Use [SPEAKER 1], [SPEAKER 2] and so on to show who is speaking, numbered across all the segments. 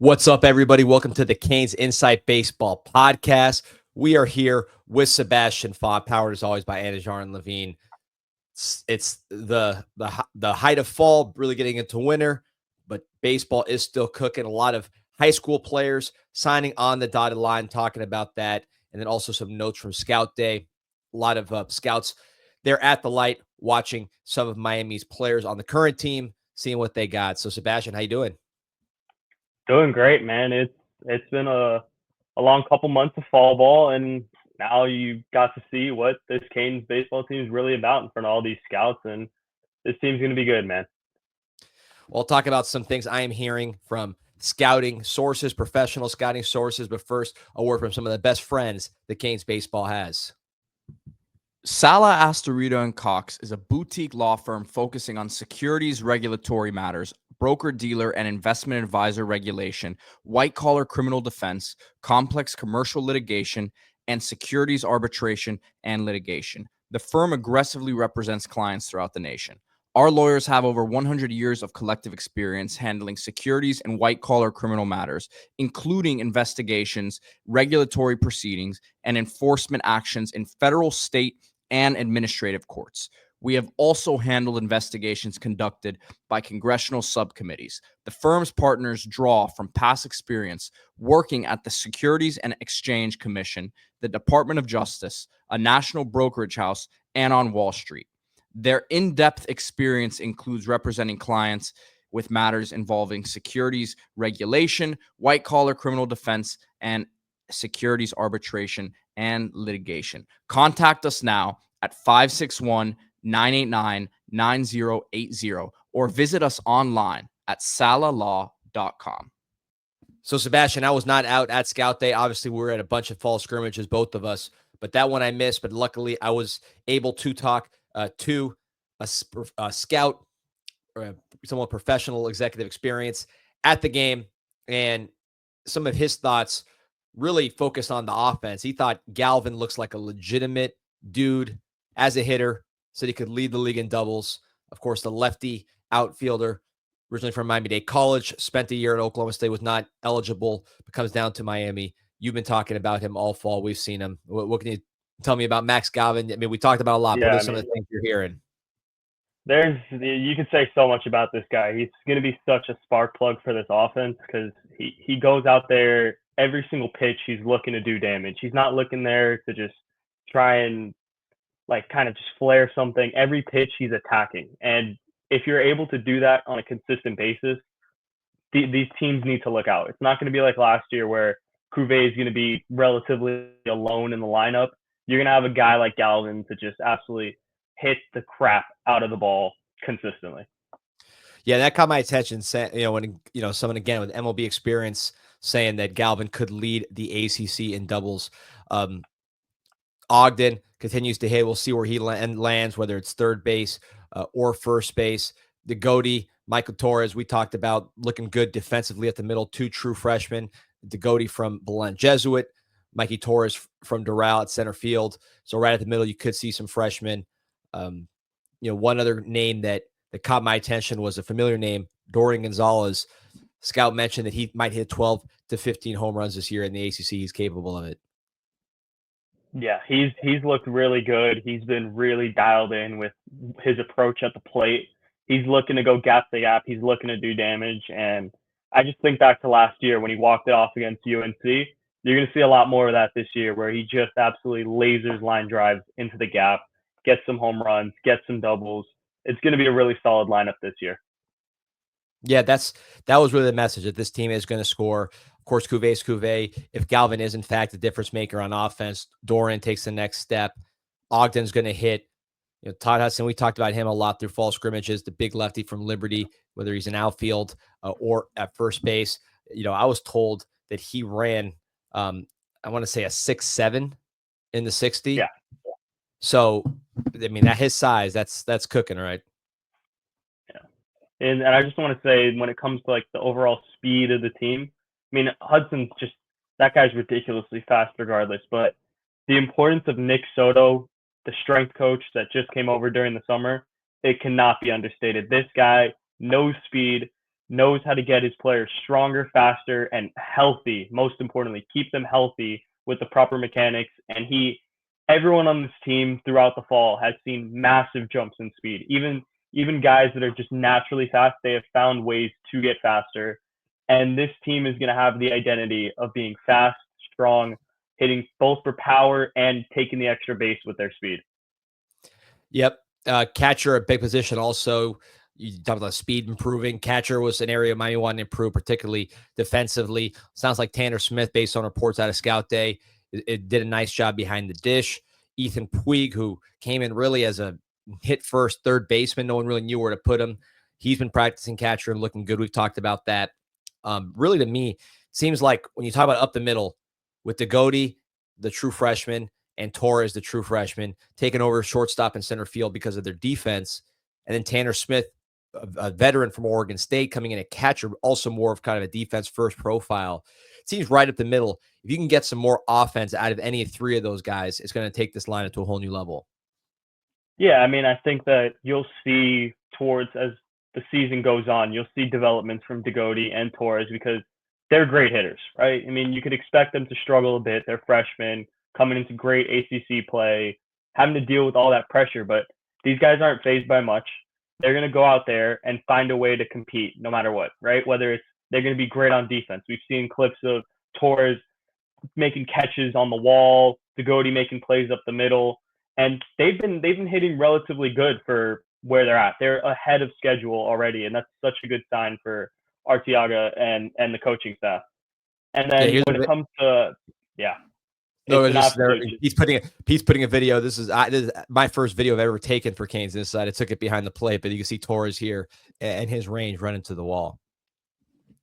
[SPEAKER 1] What's up, everybody? Welcome to the CanesInSight Baseball Podcast. We are here with Sebastian Font, powered as always by Anajar and Levine. It's the height of fall, really getting into winter, but baseball is still cooking. A lot of high school players signing on the dotted line, talking about that, and then also some notes from Scout Day. A lot of scouts, they're at the light watching some of Miami's players on the current team, seeing what they got. So, Sebastian, how you doing?
[SPEAKER 2] Doing great, man. It's been a long couple months of fall ball, and now you got to see what this Canes baseball team is really about in front of all these scouts, and this team's going to be good, man.
[SPEAKER 1] Well, I'll talk about some things I am hearing from scouting sources, professional scouting sources, but first, a word from some of the best friends that Canes baseball has.
[SPEAKER 3] Sala Astorita and Cox is a boutique law firm focusing on securities regulatory matters, broker-dealer and investment advisor regulation, white-collar criminal defense, complex commercial litigation, and securities arbitration and litigation. The firm aggressively represents clients throughout the nation. Our lawyers have over 100 years of collective experience handling securities and white-collar criminal matters, including investigations, regulatory proceedings, and enforcement actions in federal, state, and administrative courts. We have also handled investigations conducted by congressional subcommittees. The firm's partners draw from past experience working at the Securities and Exchange Commission, the Department of Justice, a national brokerage house, and on Wall Street. Their in-depth experience includes representing clients with matters involving securities regulation, white-collar criminal defense, and securities arbitration and litigation. Contact us now at 561-989-9080 or visit us online at salalaw.com.
[SPEAKER 1] So, Sebastian, I was not out at Scout Day. Obviously, we were at a bunch of fall scrimmages, both of us, but that one I missed. But luckily, I was able to talk to a scout, someone with professional executive experience at the game, and some of his thoughts really focused on the offense. He thought Galvin looks like a legitimate dude as a hitter, said he could lead the league in doubles. Of course, the lefty outfielder, originally from Miami-Dade College, spent a year at Oklahoma State, was not eligible, but comes down to Miami. You've been talking about him all fall. We've seen him. What can you tell me about Max Galvin? I mean, we talked about a lot, but what are some of the things you're hearing?
[SPEAKER 2] You can say so much about this guy. He's going to be such a spark plug for this offense because he goes out there every single pitch. He's looking to do damage. He's not looking there to just try and kind of just flare something. Every pitch he's attacking. And if you're able to do that on a consistent basis, these teams need to look out. It's not going to be like last year where Cuvée is going to be relatively alone in the lineup. You're going to have a guy like Galvin to just absolutely hit the crap out of the ball consistently.
[SPEAKER 1] Yeah, that caught my attention. When someone again with MLB experience saying that Galvin could lead the ACC in doubles. Ogden continues to hit. We'll see where he lands, whether it's third base or first base. The Goaty, Michael Torres, we talked about looking good defensively at the middle. Two true freshmen. The Goaty from Belen Jesuit, Mikey Torres from Doral at center field. So right at the middle, you could see some freshmen. One other name that caught my attention was a familiar name, Dorian Gonzalez. Scout mentioned that he might hit 12 to 15 home runs this year in the ACC. He's capable of it.
[SPEAKER 2] Yeah, he's looked really good. He's been really dialed in with his approach at the plate. He's looking to go gap the gap. He's looking to do damage. And I just think back to last year when he walked it off against UNC. You're going to see a lot more of that this year where he just absolutely lasers line drives into the gap, gets some home runs, gets some doubles. It's going to be a really solid lineup this year.
[SPEAKER 1] Yeah, that was really the message, that this team is going to score. Of course, Cuvée. If Galvin is, in fact, the difference maker on offense, Doran takes the next step. Ogden's going to hit. Todd Hudson, we talked about him a lot through fall scrimmages, the big lefty from Liberty, whether he's in outfield or at first base. I was told that he ran, I want to say a 6'7" in the 60.
[SPEAKER 2] Yeah.
[SPEAKER 1] So, I mean, at his size, that's cooking, right?
[SPEAKER 2] And I just want to say, when it comes to the overall speed of the team, I mean, Hudson's that guy's ridiculously fast regardless. But the importance of Nick Soto, the strength coach that just came over during the summer, it cannot be understated. This guy knows speed, knows how to get his players stronger, faster, and healthy. Most importantly, keep them healthy with the proper mechanics. And everyone on this team throughout the fall has seen massive jumps in speed. Even guys that are just naturally fast, they have found ways to get faster. And this team is going to have the identity of being fast, strong, hitting both for power and taking the extra base with their speed.
[SPEAKER 1] Yep. Catcher, a big position also. You talked about speed improving. Catcher was an area Miami wanted to improve, particularly defensively. Sounds like Tanner Smith, based on reports out of Scout Day, it did a nice job behind the dish. Ethan Puig, who came in really as a hit first third baseman. No one really knew where to put him. He's been practicing catcher and looking good. We've talked about that. Really, to me, seems like when you talk about up the middle with Degody, the true freshman, and Torres, the true freshman, taking over shortstop and center field because of their defense. And then Tanner Smith, a veteran from Oregon State, coming in at catcher, also more of kind of a defense-first profile. It seems right up the middle. If you can get some more offense out of any three of those guys, it's going to take this lineup to a whole new level.
[SPEAKER 2] Yeah, I mean, I think that you'll see as the season goes on, you'll see developments from Degody and Torres because they're great hitters, right? I mean, you could expect them to struggle a bit. They're freshmen coming into great ACC play, having to deal with all that pressure, but these guys aren't fazed by much. They're going to go out there and find a way to compete no matter what, right? Whether it's they're going to be great on defense. We've seen clips of Torres making catches on the wall, Degody making plays up the middle, and they've been hitting relatively good for where they're at. They're ahead of schedule already, and that's such a good sign for Arteaga and the coaching staff. And then when it comes to
[SPEAKER 1] no, he's putting a video. This is my first video I've ever taken for CanesInSight. I took it behind the plate, but you can see Torres here and his range running to the wall.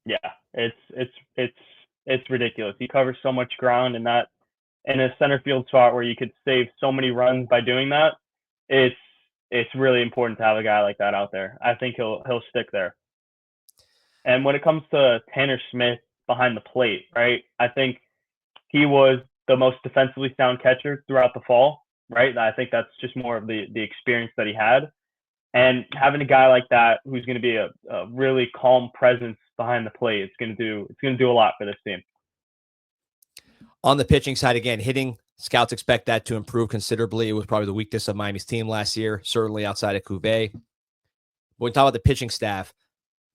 [SPEAKER 2] Yeah, it's ridiculous. He covers so much ground in a center field spot where you could save so many runs by doing that. It's really important to have a guy like that out there. I think he'll stick there. And when it comes to Tanner Smith behind the plate, right? I think he was the most defensively sound catcher throughout the fall, right? I think that's just more of the experience that he had. And having a guy like that who's going to be a really calm presence behind the plate, it's going to do a lot for this team.
[SPEAKER 1] On the pitching side, again, hitting, scouts expect that to improve considerably. It was probably the weakness of Miami's team last year, certainly outside of Cuvée. When we talk about the pitching staff,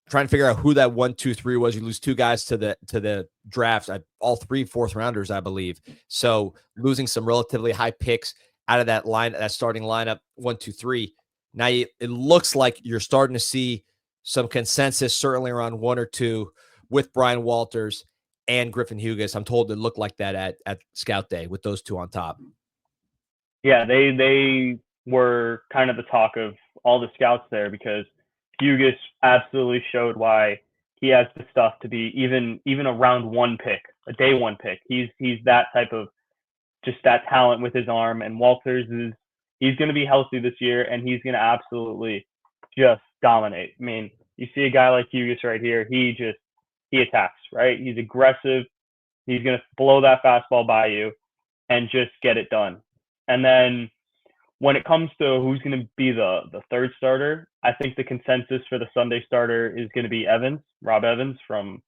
[SPEAKER 1] trying to figure out who that 1, 2, 3 was. You lose two guys to the draft, all 3 fourth rounders, I believe. So losing some relatively high picks out of that starting lineup, 1, 2, 3. Now it looks like you're starting to see some consensus, certainly around 1 or 2 with Brian Walters and Griffin Hughes. I'm told it looked like that at Scout Day with those two on top.
[SPEAKER 2] Yeah, they were kind of the talk of all the scouts there because Hughes absolutely showed why he has the stuff to be even a round 1 pick, a day 1 pick. He's that type of just that talent with his arm. And Walters he's going to be healthy this year, and he's going to absolutely just dominate. I mean, you see a guy like Hughes right here. He attacks, right? He's aggressive. He's going to blow that fastball by you and just get it done. And then when it comes to who's going to be the third starter, I think the consensus for the Sunday starter is going to be Rob Evans from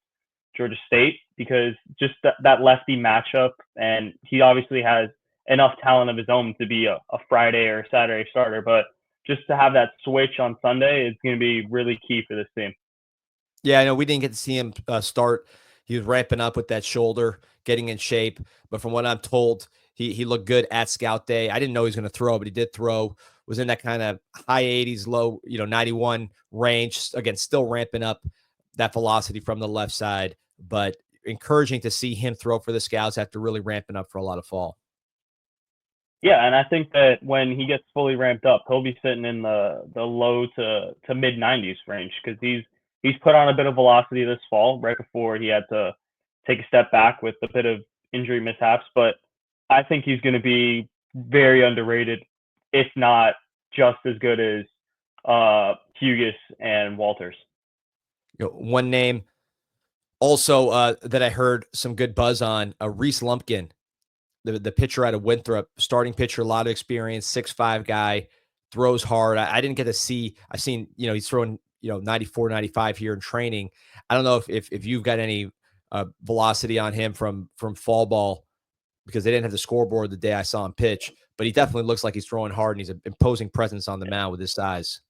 [SPEAKER 2] Georgia State, because just that lefty matchup, and he obviously has enough talent of his own to be a Friday or Saturday starter, but just to have that switch on Sunday is going to be really key for this team.
[SPEAKER 1] Yeah, I know we didn't get to see him start. He was ramping up with that shoulder, getting in shape. But from what I'm told, he looked good at Scout Day. I didn't know he was going to throw, but he did throw. Was in that kind of high 80s, low 91 range. Again, still ramping up that velocity from the left side. But encouraging to see him throw for the Scouts after really ramping up for a lot of fall.
[SPEAKER 2] Yeah, and I think that when he gets fully ramped up, he'll be sitting in the low to mid 90s range, because he's put on a bit of velocity this fall, right before he had to take a step back with a bit of injury mishaps. But I think he's going to be very underrated, if not just as good as Hughes and Walters.
[SPEAKER 1] One name also that I heard some good buzz on, Reese Lumpkin, the pitcher out of Winthrop, starting pitcher, a lot of experience, 6'5" guy, throws hard. I didn't get to see. I've seen, he's throwing, 94, 95 here in training. I don't know if you've got any velocity on him from fall ball, because they didn't have the scoreboard the day I saw him pitch, but he definitely looks like he's throwing hard and he's an imposing presence on the mound with his size.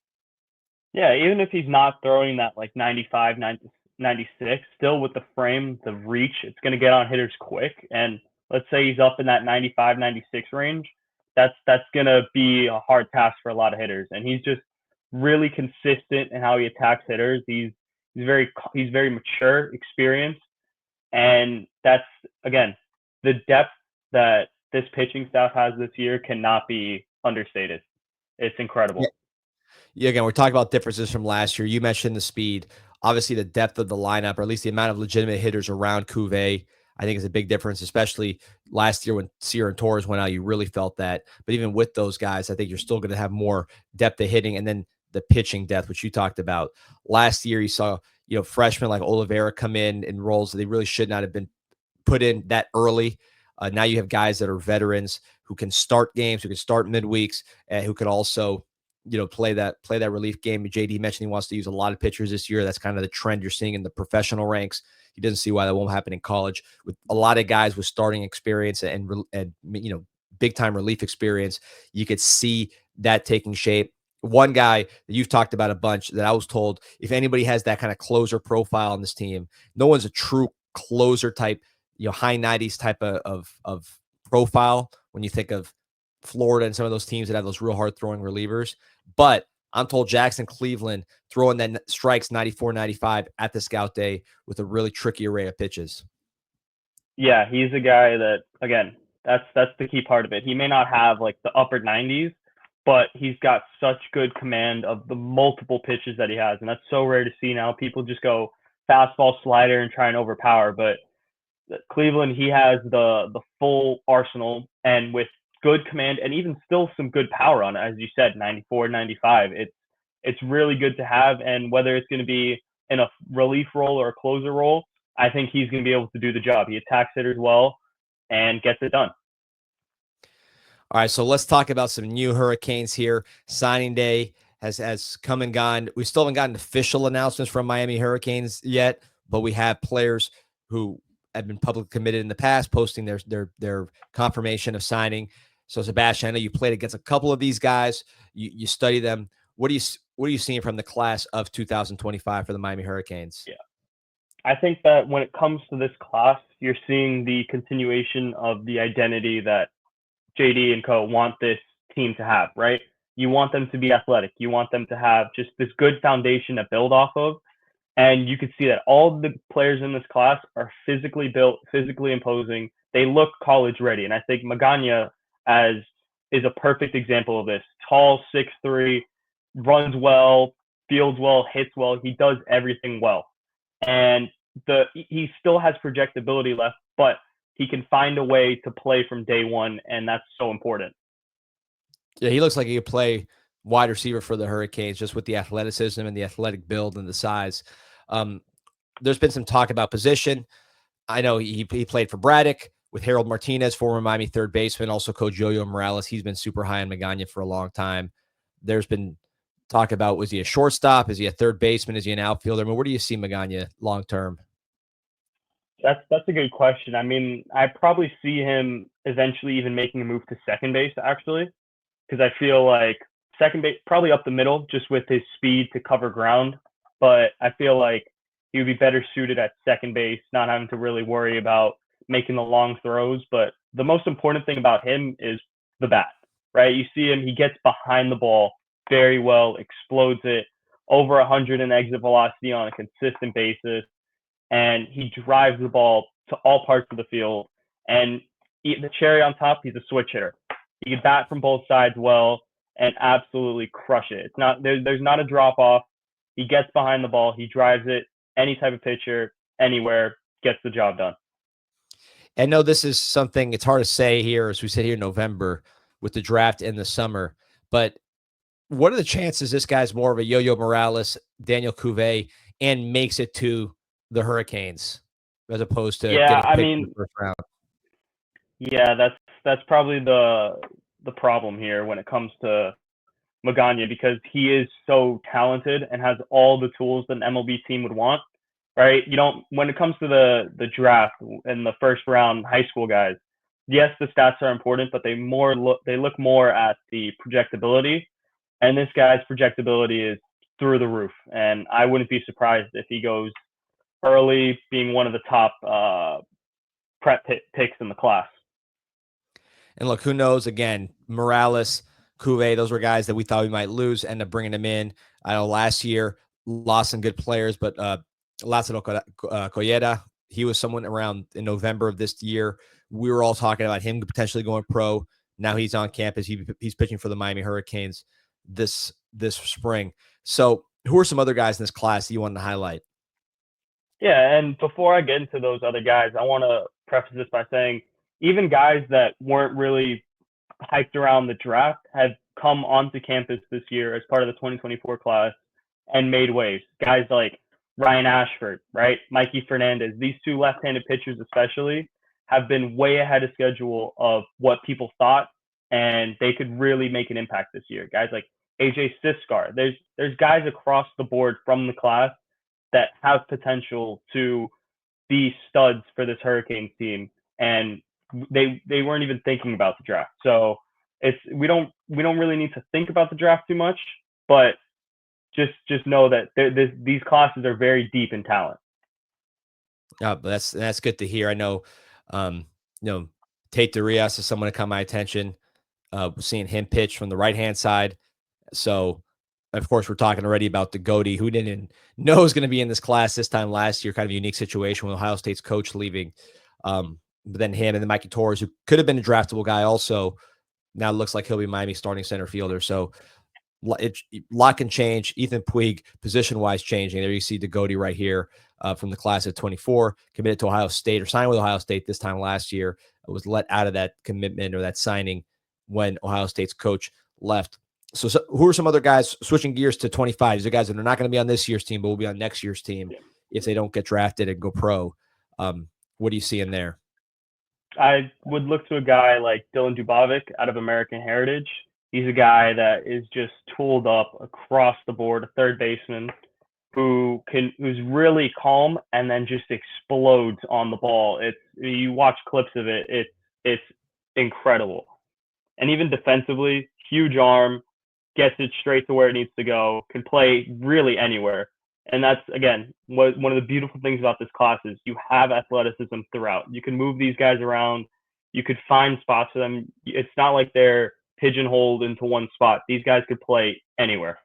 [SPEAKER 2] Yeah, even if he's not throwing that like 95, 96, still with the frame, the reach, it's going to get on hitters quick. And let's say he's up in that 95, 96 range. That's going to be a hard task for a lot of hitters. And he's just really consistent in how he attacks hitters. He's very mature, experienced. And that's, again, the depth that this pitching staff has this year cannot be understated. It's incredible.
[SPEAKER 1] Yeah, again, we're talking about differences from last year. You mentioned the speed. Obviously, the depth of the lineup, or at least the amount of legitimate hitters around Cuvée, I think is a big difference, especially last year when Sear and Torres went out. You really felt that. But even with those guys, I think you're still going to have more depth of hitting, and then the pitching depth, which you talked about. Last year, you saw freshmen like Oliveira come in roles that they really should not have been put in that early. Now you have guys that are veterans who can start games, who can start midweeks, and who can also play that relief game. JD mentioned he wants to use a lot of pitchers this year. That's kind of the trend you're seeing in the professional ranks. He doesn't see why that won't happen in college, with a lot of guys with starting experience and big time relief experience. You could see that taking shape. One guy that you've talked about a bunch that I was told, if anybody has that kind of closer profile on this team, no one's a true closer type, high 90s type of profile when you think of Florida and some of those teams that have those real hard throwing relievers. But I'm told Jackson Cleveland throwing that strikes 94, 95 at the scout day with a really tricky array of pitches.
[SPEAKER 2] Yeah, he's a guy that, again, that's the key part of it. He may not have like the upper 90s, but he's got such good command of the multiple pitches that he has. And that's so rare to see now. People just go fastball, slider, and try and overpower. But Cleveland, he has the full arsenal, and with good command and even still some good power on it, as you said, 94, 95. It's really good to have. And whether it's going to be in a relief role or a closer role, I think he's going to be able to do the job. He attacks hitters well and gets it done.
[SPEAKER 1] All right, so let's talk about some new Hurricanes here. Signing day has come and gone. We still haven't gotten official announcements from Miami Hurricanes yet, but we have players who have been publicly committed in the past posting their confirmation of signing. So Sebastian, I know you played against a couple of these guys. You study them. What are you seeing from the class of 2025 for the Miami Hurricanes?
[SPEAKER 2] Yeah, I think that when it comes to this class, you're seeing the continuation of the identity that JD and co want this team to have, right? You want them to be athletic. You want them to have just this good foundation to build off of. And you can see that all the players in this class are physically built, physically imposing. They look college ready. And I think Magana is a perfect example of this. Tall, 6'3", runs well, fields well, hits well. He does everything well. And he still has projectability left, but he can find a way to play from day one, and that's so important.
[SPEAKER 1] Yeah, he looks like he could play wide receiver for the Hurricanes, just with the athleticism and the athletic build and the size. There's been some talk about position. I know he played for Braddock with Harold Martinez, former Miami third baseman, also Coach Yo-Yo Morales. He's been super high on Magana for a long time. There's been talk about, was he a shortstop? Is he a third baseman? Is he an outfielder? I mean, where do you see Magana long term?
[SPEAKER 2] That's a good question. I mean, I probably see him eventually even making a move to second base, actually, because I feel like second base, probably up the middle, just with his speed to cover ground. But I feel like he would be better suited at second base, not having to really worry about making the long throws. But the most important thing about him is the bat, right? You see him, he gets behind the ball very well, explodes it, over 100 in exit velocity on a consistent basis. And he drives the ball to all parts of the field. And the cherry on top, he's a switch hitter. He can bat from both sides well and absolutely crush it. It's not there's not a drop off. He gets behind the ball. He drives it. Any type of pitcher, anywhere, gets the job done.
[SPEAKER 1] I know this is something it's hard to say here as we sit here in November with the draft in the summer, but what are the chances this guy's more of a Yo-Yo Morales, Daniel Cuvée, and makes it to the Hurricanes as opposed to getting picked in the first round?
[SPEAKER 2] Yeah, that's probably the problem here when it comes to Magana because he is so talented and has all the tools that an MLB team would want, right? You don't, when it comes to the draft in the first round high school guys, yes, the stats are important, but they look more at the projectability, and this guy's projectability is through the roof. And I wouldn't be surprised if he goes early, being one of the top prep picks in the class.
[SPEAKER 1] And look, who knows? Again, Morales, Cuvée, those were guys that we thought we might lose, end up bringing them in. I know last year lost some good players, but Lázaro Collera, he was someone around in November of this year. We were all talking about him potentially going pro. Now he's on campus. He's pitching for the Miami Hurricanes this spring. So who are some other guys in this class that you wanted to highlight?
[SPEAKER 2] Yeah, and before I get into those other guys, I want to preface this by saying even guys that weren't really hyped around the draft have come onto campus this year as part of the 2024 class and made waves. Guys like Ryan Ashford, right? Mikey Fernandez. These two left-handed pitchers especially have been way ahead of schedule of what people thought, and they could really make an impact this year. Guys like AJ Siskar. There's guys across the board from the class that have potential to be studs for this Hurricanes team, and they weren't even thinking about the draft. So we don't really need to think about the draft too much, but just know that these classes are very deep in talent.
[SPEAKER 1] But that's good to hear. I know, Tate DeRias is someone to caught my attention. Seeing him pitch from the right-hand side. So, of course, we're talking already about the Goatee, who didn't know was going to be in this class this time last year. Kind of a unique situation with Ohio State's coach leaving. But then him and then Mikey Torres, who could have been a draftable guy also, now looks like he'll be Miami starting center fielder. So, lot can change. Ethan Puig, position-wise, changing. There you see the Goatee right here from the class of 24, committed to Ohio State or signed with Ohio State this time last year. It was let out of that commitment or that signing when Ohio State's coach left. So who are some other guys switching gears to 25? These are guys that are not going to be on this year's team, but will be on next year's team if they don't get drafted and go pro. What do you see in there?
[SPEAKER 2] I would look to a guy like Dylan Dubovic out of American Heritage. He's a guy that is just tooled up across the board, a third baseman who's really calm and then just explodes on the ball. You watch clips of it, it's incredible. And even defensively, huge arm, gets it straight to where it needs to go, can play really anywhere. And that's, again, one of the beautiful things about this class is you have athleticism throughout. You can move these guys around. You could find spots for them. It's not like they're pigeonholed into one spot. These guys could play anywhere.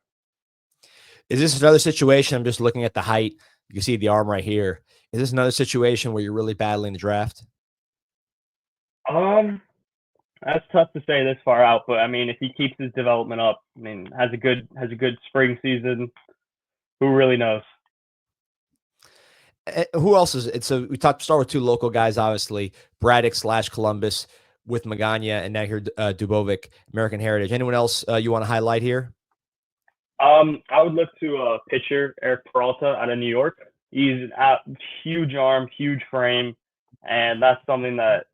[SPEAKER 1] Is this another situation? I'm just looking at the height. You can see the arm right here. Is this another situation where you're really battling the draft?
[SPEAKER 2] That's tough to say this far out, but I mean, if he keeps his development up, I mean, has a good spring season, who really knows?
[SPEAKER 1] Who else is it? So we start with two local guys, obviously, Braddock / Columbus with Magana, and now here Dubovic, American Heritage. Anyone else you want to highlight here?
[SPEAKER 2] I would look to pitcher Eric Peralta out of New York. He's a huge arm, huge frame, and that's something that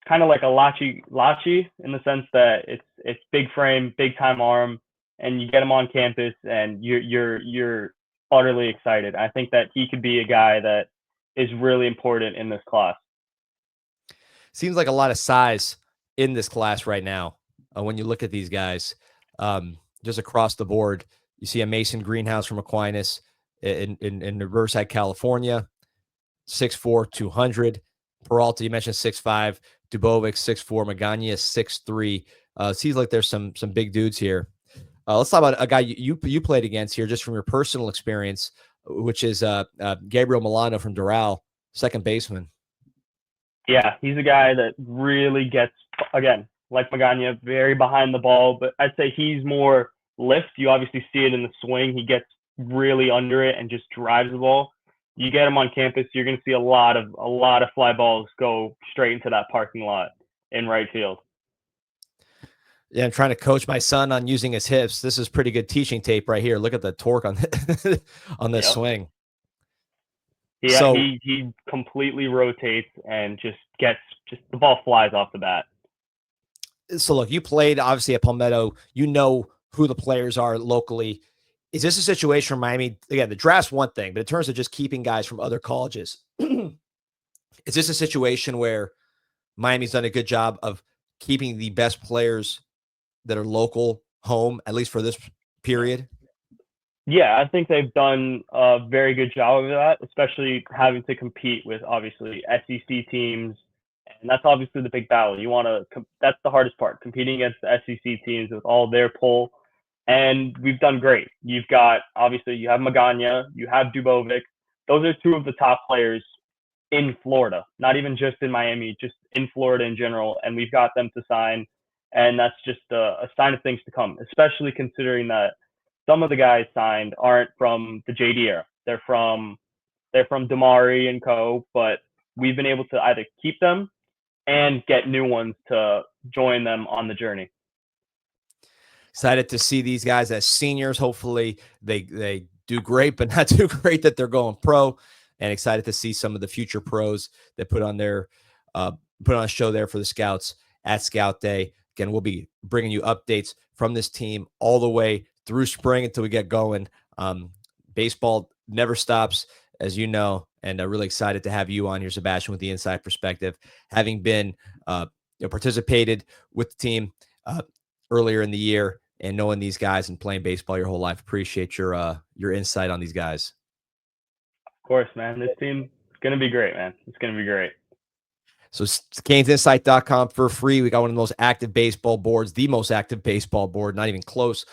[SPEAKER 2] kind of like a Lachi in the sense that it's big frame, big time arm, and you get him on campus and you're utterly excited. I think that he could be a guy that is really important in this class.
[SPEAKER 1] Seems like a lot of size in this class right now. When you look at these guys, just across the board, you see a Mason Greenhouse from Aquinas in Riverside, California, 6'4", 200. Peralta, you mentioned 6'5". Dubovic, 6'4". Magana, 6'3". Seems like there's some big dudes here. Let's talk about a guy you played against here, just from your personal experience, which is Gabriel Milano from Doral, second baseman.
[SPEAKER 2] Yeah, he's a guy that really gets, again, like Magana, very behind the ball, but I'd say he's more lift. You obviously see it in the swing. He gets really under it and just drives the ball. You get him on campus, you're going to see a lot of fly balls go straight into that parking lot in right field.
[SPEAKER 1] Yeah, I'm trying to coach my son on using his hips. This is pretty good teaching tape right here. Look at the torque on on this swing.
[SPEAKER 2] Yeah, so, he completely rotates and just the ball flies off the bat.
[SPEAKER 1] So look, you played obviously at Palmetto. You know who the players are locally. Is this a situation where Miami, again, the draft's one thing, but in terms of just keeping guys from other colleges, is this a situation where Miami's done a good job of keeping the best players that are local home, at least for this period?
[SPEAKER 2] Yeah, I think they've done a very good job of that, especially having to compete with obviously SEC teams. And that's obviously the big battle. That's the hardest part, competing against the SEC teams with all their pull. And we've done great. You have Magana, you have Dubovic. Those are two of the top players in Florida, not even just in Miami, just in Florida in general. And we've got them to sign. And that's just a sign of things to come, especially considering that some of the guys signed aren't from the JD era. They're from Damari and co, but we've been able to either keep them and get new ones to join them on the journey.
[SPEAKER 1] Excited to see these guys as seniors. Hopefully they do great, but not too great that they're going pro. And excited to see some of the future pros that put on a show there for the scouts at Scout Day. Again, we'll be bringing you updates from this team all the way through spring until we get going. Baseball never stops, as you know, and I'm really excited to have you on here, Sebastian, with the inside perspective, having been participated with the team earlier in the year and knowing these guys and playing baseball your whole life. Appreciate your insight on these guys.
[SPEAKER 2] Of course, man. This team is going to be great, man. It's going to be great.
[SPEAKER 1] So CanesInsight.com for free. We got one of the most active baseball boards, the most active baseball board, not even close,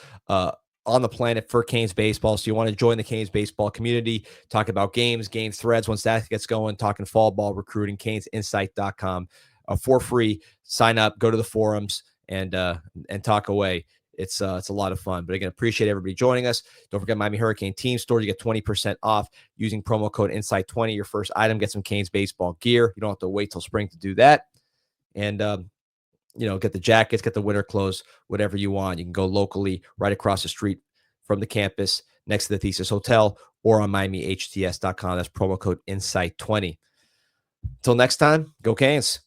[SPEAKER 1] on the planet for Canes baseball. So you want to join the Canes baseball community, talk about games, game threads. Once that gets going, talking fall ball recruiting, CanesInsight.com for free. Sign up, go to the forums, and talk away. It's a lot of fun. But again, appreciate everybody joining us. Don't forget Miami Hurricane Team Store. You get 20% off using promo code INSIGHT20. Your first item gets some Canes baseball gear. You don't have to wait till spring to do that. And get the jackets, get the winter clothes, whatever you want. You can go locally right across the street from the campus next to the Thesis Hotel or on MiamiHTS.com. That's promo code INSIGHT20. Until next time, go Canes.